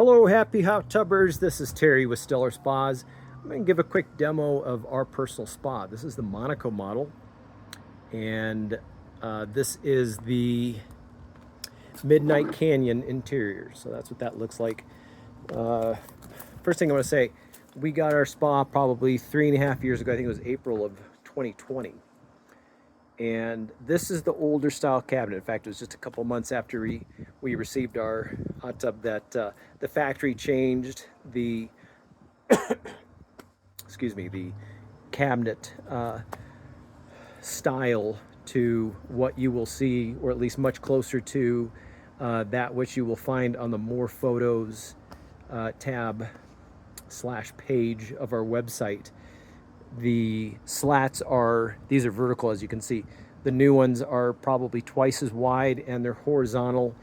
Hello, happy hot tubbers. This is Terry with Stellar Spas. I'm going to give a quick demo of our personal spa. This is the Monaco model, and this is the Midnight Canyon interior. So that's what that looks like. First thing I want to say, we got our spa probably 3.5 years ago. I think it was April of 2020. And this is the older style cabinet. In fact, it was just a couple months after we received our hot tub that the factory changed the excuse me, the cabinet style to what you will see, or at least much closer to that which you will find on the More Photos tab / page of our website. The slats these are vertical, as you can see. The new ones are probably twice as wide, and they're horizontal.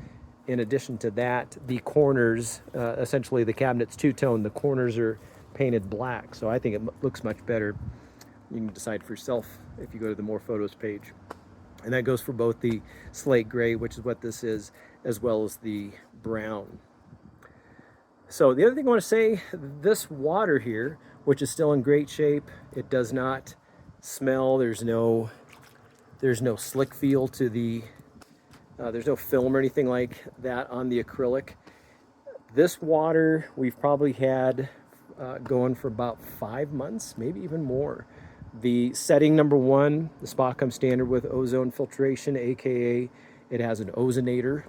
In addition to that, the corners, essentially the cabinet's two-tone, the corners are painted black. So I think it looks much better. You can decide for yourself if you go to the More Photos page. And that goes for both the slate gray, which is what this is, as well as the brown. So the other thing I want to say, this water here, which is still in great shape, it does not smell. There's no slick feel to the, there's no film or anything like that on the acrylic. This water we've probably had going for about 5 months, maybe even more. The setting number 1, the spa comes standard with ozone filtration, aka it has an ozonator.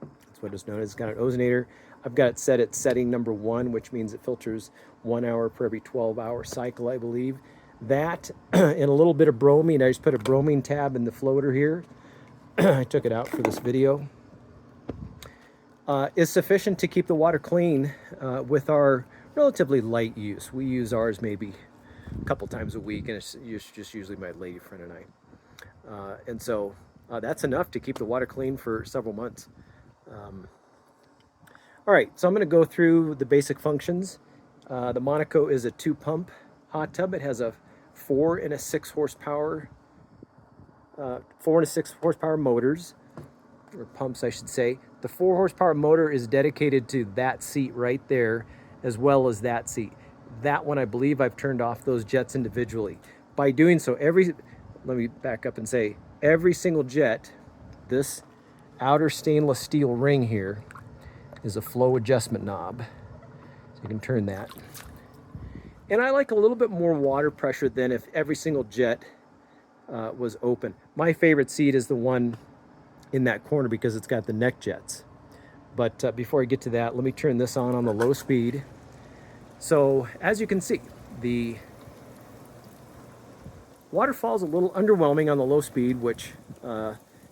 That's what it's known as. It's got an ozonator. I've got it set at setting number 1, which means it filters 1 hour per every 12-hour cycle, I believe. That and a little bit of bromine. I just put a bromine tab in the floater here. I took it out for this video. Is sufficient to keep the water clean with our relatively light use. We use ours maybe a couple times a week, and it's just usually my lady friend and I. And so that's enough to keep the water clean for several months. All right, so I'm going to go through the basic functions. The Monaco is a 2-pump hot tub. It has a 4 and a 6 horsepower, 4 and a 6 horsepower motors, or pumps, I should say. The 4 horsepower motor is dedicated to that seat right there, as well as that seat. That one, I believe I've turned off those jets individually. By doing so, let me back up and say, every single jet, this outer stainless steel ring here is a flow adjustment knob. So you can turn that. And I like a little bit more water pressure than if every single jet was open. My favorite seat is the one in that corner because it's got the neck jets. But before I get to that, let me turn this on the low speed. So as you can see, the waterfall is a little underwhelming on the low speed, which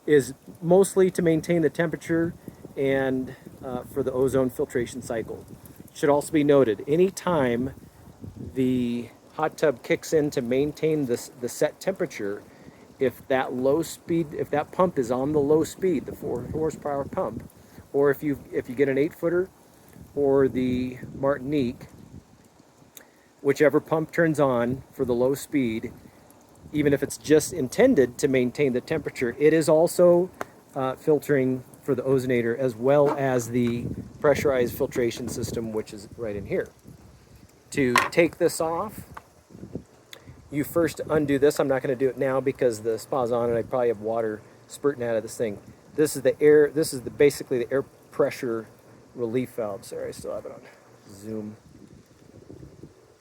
is mostly to maintain the temperature and for the ozone filtration cycle. Should also be noted, anytime the hot tub kicks in to maintain the set temperature, if that pump is on the low speed, the 4 horsepower pump, or if you get an 8-footer or the Martinique, whichever pump turns on for the low speed, even if it's just intended to maintain the temperature, it is also filtering for the ozonator, as well as the pressurized filtration system, which is right in here. To take this off, you first undo this. I'm not going to do it now because the spa's on and I probably have water spurting out of this thing. This is the air. This is basically the air pressure relief valve. Sorry, I still have it on zoom.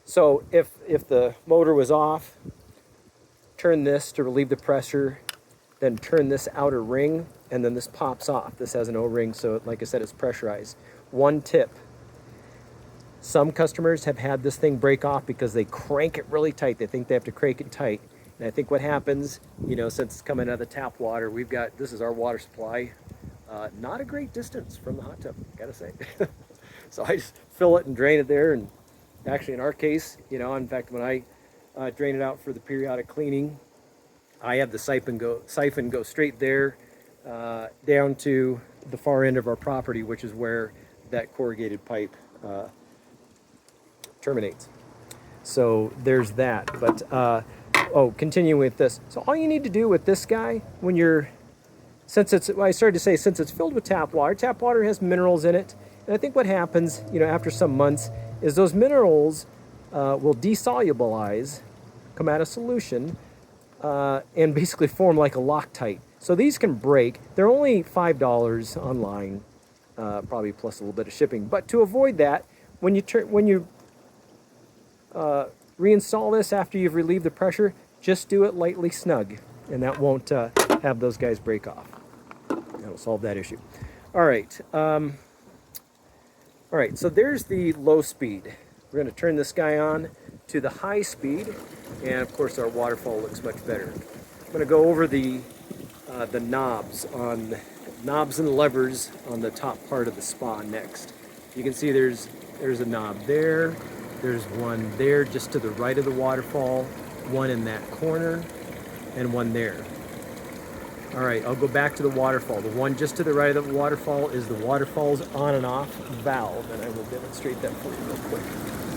So if the motor was off, turn this to relieve the pressure, then turn this outer ring, and then this pops off. This has an O-ring, so like I said, it's pressurized. One tip. Some customers have had this thing break off because they crank it really tight. They think they have to crank it tight. And I think what happens, since it's coming out of the tap water, this is our water supply. Not a great distance from the hot tub, gotta say. So I just fill it and drain it there. And actually in our case, in fact, when I drain it out for the periodic cleaning, I have the siphon go straight there down to the far end of our property, which is where that corrugated pipe terminates. So there's that. But continuing with this. So all you need to do with this guy, since it's filled with tap water has minerals in it, And I think what happens, after some months is those minerals will desolubilize, come out of solution, and basically form like a Loctite. So these can break. They're only $5 online, probably plus a little bit of shipping. But to avoid that, when you reinstall this after you've relieved the pressure, just do it lightly snug, and that won't have those guys break off. That'll solve that issue. All right. All right, so there's the low speed. We're going to turn this guy on to the high speed, and of course our waterfall looks much better. I'm going to go over the knobs and levers on the top part of the spa next. You can see there's a knob there. There's one there just to the right of the waterfall, one in that corner, and one there. All right, I'll go back to the waterfall. The one just to the right of the waterfall is the waterfall's on and off valve, and I will demonstrate that for you real quick.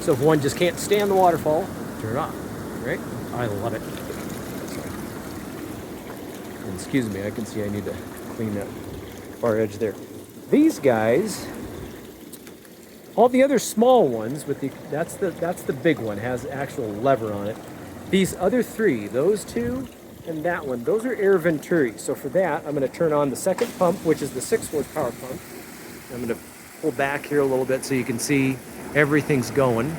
So if one just can't stand the waterfall, turn it off, right? I love it. And excuse me, I can see I need to clean that far edge there. These guys, all the other small ones, that's the big one, has actual lever on it. These other three, those two, and that one, those are air venturi. So for that, I'm going to turn on the second pump, which is the 6 horsepower pump. I'm going to pull back here a little bit so you can see everything's going.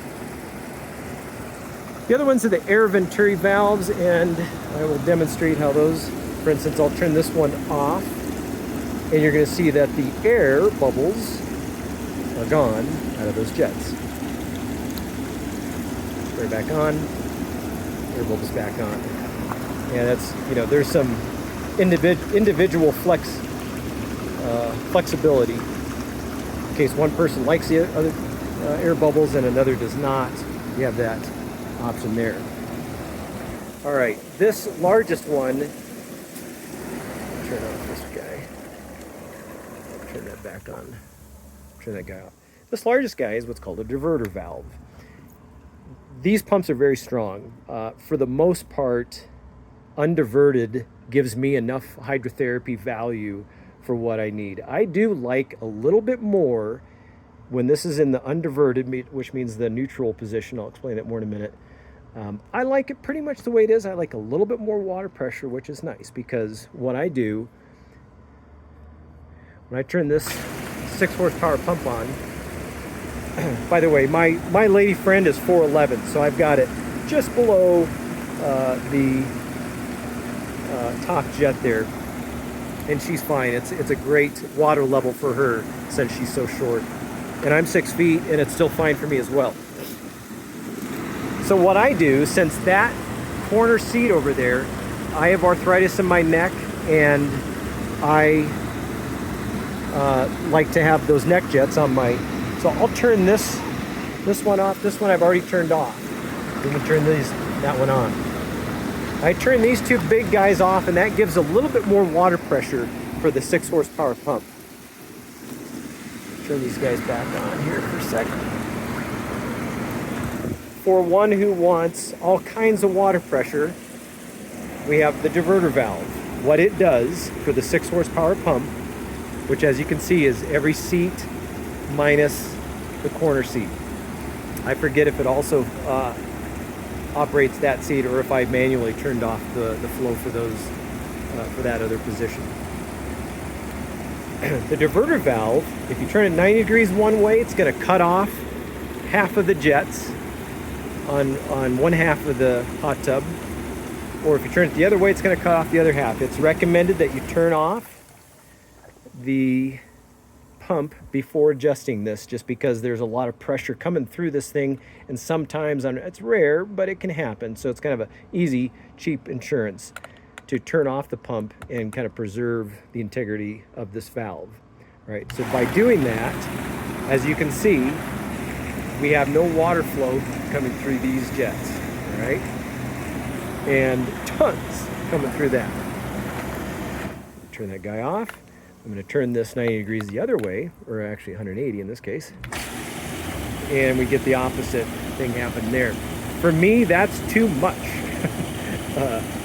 The other ones are the air venturi valves, and I will demonstrate how those, for instance, I'll turn this one off, and you're going to see that the air bubbles are gone out of those jets. Turn it back on, air bubbles back on. And that's, there's some individual flexibility. In case one person likes the other air bubbles and another does not, you have that option there. All right, this largest one, turn off this guy. Turn that back on. Turn that guy off. This largest guy is what's called a diverter valve. These pumps are very strong. For the most part, undiverted gives me enough hydrotherapy value for what I need. I do like a little bit more when this is in the undiverted, which means the neutral position. I'll explain that more in a minute. I like it pretty much the way it is. I like a little bit more water pressure, which is nice, because what I do, when I turn this 6 horsepower pump on, by the way, my lady friend is 411, so I've got it just below the top jet there, and she's fine. It's a great water level for her since she's so short, and I'm 6 feet, and it's still fine for me as well. So what I do, since that corner seat over there, I have arthritis in my neck, and I like to have those neck jets on my, so I'll turn this one off. This one I've already turned off. We can turn that one on. I turn these two big guys off, and that gives a little bit more water pressure for the 6 horsepower pump. Turn these guys back on here for a second. For one who wants all kinds of water pressure, we have the diverter valve. What it does for the 6 horsepower pump, which as you can see is every seat minus the corner seat. I forget if it also operates that seat or if I manually turned off the flow for those for that other position. The diverter valve, if you turn it 90 degrees one way, it's going to cut off half of the jets on one half of the hot tub, or if you turn it the other way, it's going to cut off the other half. It's recommended that you turn off the pump before adjusting this, just because there's a lot of pressure coming through this thing, and sometimes it's rare, but it can happen. So it's kind of a easy, cheap insurance to turn off the pump and kind of preserve the integrity of this valve. All right, so by doing that, as you can see, we have no water flow coming through these jets, all right? And tons coming through that. Turn that guy off. I'm going to turn this 90 degrees the other way, or actually 180 in this case, and we get the opposite thing happen there. For me, that's too much.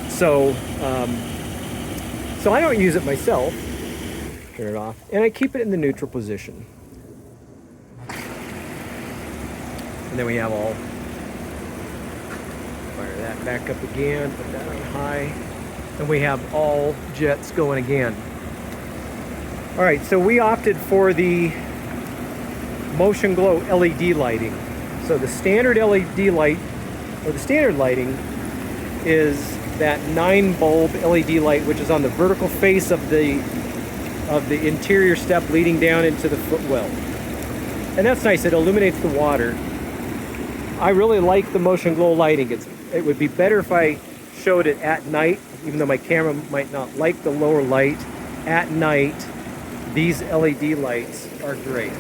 So I don't use it myself. Turn it off, and I keep it in the neutral position. And then we have all, fire that back up again, put that on high. And we have all jets going again. All right, so we opted for the motion glow LED lighting. So the standard LED light, or the standard lighting, is that 9 bulb LED light, which is on the vertical face of the interior step leading down into the footwell. And that's nice, it illuminates the water. I really like the motion glow lighting. It would be better if I showed it at night, even though my camera might not like the lower light. At night, these LED lights are great.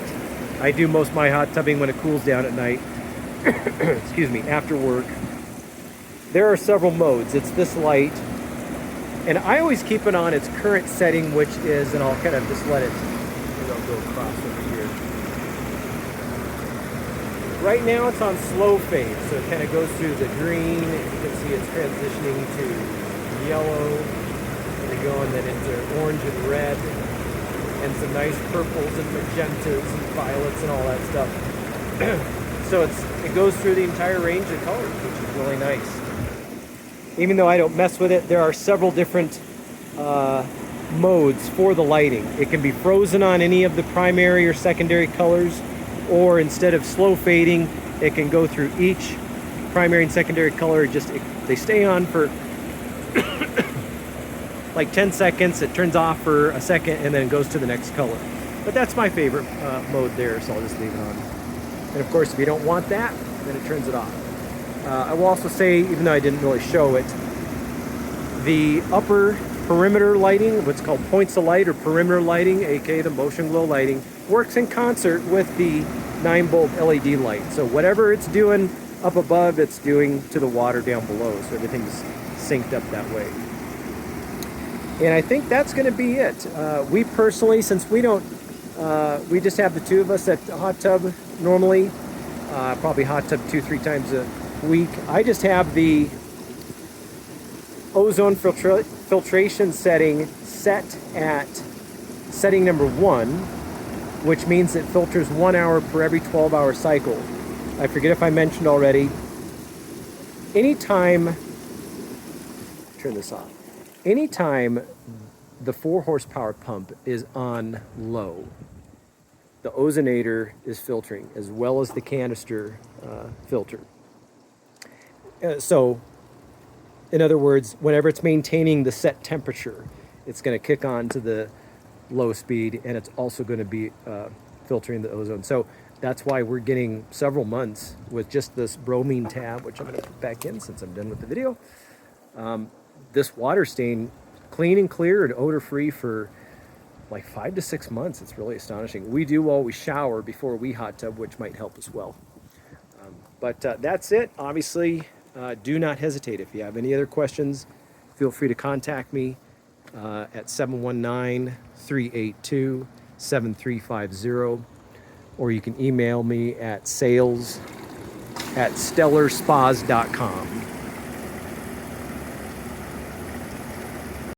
I do most of my hot tubbing when it cools down at night. Excuse me, after work. There are several modes. It's this light, and I always keep it on its current setting, which is, and I'll kind of just let it, maybe I'll go across over here. Right now it's on slow fade, so it kind of goes through the green, and you can see it's transitioning to yellow, and going then into orange and red, and some nice purples and magentas and violets and all that stuff. So it goes through the entire range of colors, which is really nice. Even though I don't mess with it, there are several different modes for the lighting. It can be frozen on any of the primary or secondary colors, or instead of slow fading, it can go through each primary and secondary color. They stay on for like 10 seconds, it turns off for a second, and then it goes to the next color. But that's my favorite mode there, so I'll just leave it on. And of course, if you don't want that, then it turns it off. I will also say, even though I didn't really show it, the upper perimeter lighting, what's called points of light or perimeter lighting, aka the motion glow lighting, works in concert with the 9 bulb LED light. So whatever it's doing up above, it's doing to the water down below. So everything's synced up that way. And I think that's going to be it. We personally, since we don't, we just have the two of us at the hot tub normally, probably hot tub 2-3 times a week. I just have the ozone filtration setting set at setting number 1, which means it filters 1 hour per every 12-hour cycle. I forget if I mentioned already, anytime, turn this off, anytime the 4 horsepower pump is on low, the ozonator is filtering, as well as the canister filter. So, in other words, whenever it's maintaining the set temperature, it's going to kick on to the low speed, and it's also going to be filtering the ozone. So that's why we're getting several months with just this bromine tab, which I'm going to put back in since I'm done with the video. This water staying clean and clear and odor-free for like 5 to 6 months. It's really astonishing. We do always shower before we hot tub, which might help as well. But that's it. Obviously, do not hesitate. If you have any other questions, feel free to contact me at 719-382-7350, or you can email me at sales@stellarspas.com.